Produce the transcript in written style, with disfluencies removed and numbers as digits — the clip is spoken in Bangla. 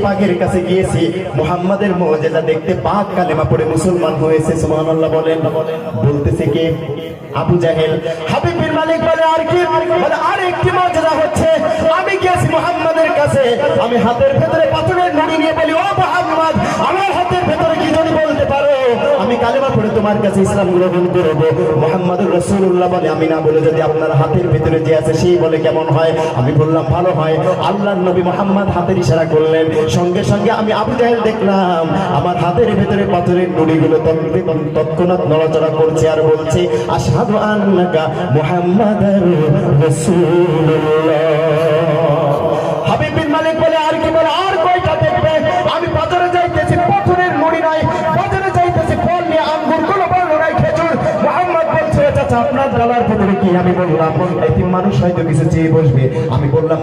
পাকের কাছে গিয়েছি, মুহাম্মাদের মুজিজা দেখতে পাক কালেমা পড়ে মুসলমান হয়েছে। সুবহানাল্লাহ বলেন। বলতেছে কে? আবু জাহেল। হাবিব বিন মালিক বলে আর কি? বলে আর একটি মুজিজা হচ্ছে, আমি গিয়েছি মুহাম্মাদের কাছে, আমি হাতের ভেতরে পাথরের নুড়ি নিয়ে বলি, ও মুহাম্মদ, আমার হাতের ভেতরে কি যদি বলতে পারো, আমি কালেমা পড়ে তোমার কাছে ইসলাম গ্রহণ করব। মুহাম্মদুর রাসূলুল্লাহ বলে আমি না বলে যদি আপনার হাতের ভিতরে যে আছে সেই বলে কেমন হয়? আমি বললাম ভালো হয়। আল্লাহর নবী মুহাম্মদ হাতের ইশারা করলেন, সঙ্গে সঙ্গে আমি আবু জাহেল দেখলাম আমার হাতের ভিতরে পাথরের নুড়িগুলো তৎক্ষণাৎ নড়াচড়া করছে আর বলছে, আশহাদু আন্নাকা মুহাম্মাদুর রাসূলুল্লাহ। হাবিব বিন মালিক বলে আর কি? বলে আর কয়টা দেখবে? আমি বাজারে যাইতেছি, পাথরের নুড়ি নাই, বাজারে যাইতেছি ফল নিয়ে, আঙ্গুর গুলো বড় নাই, খেজুর। মুহাম্মদ বলছে, চাচা আপনার ডালার ভিতরে কি? আমি বললাম এতিম মানুষ হয়তো কিছু চেয়ে বসবে। আমি বললাম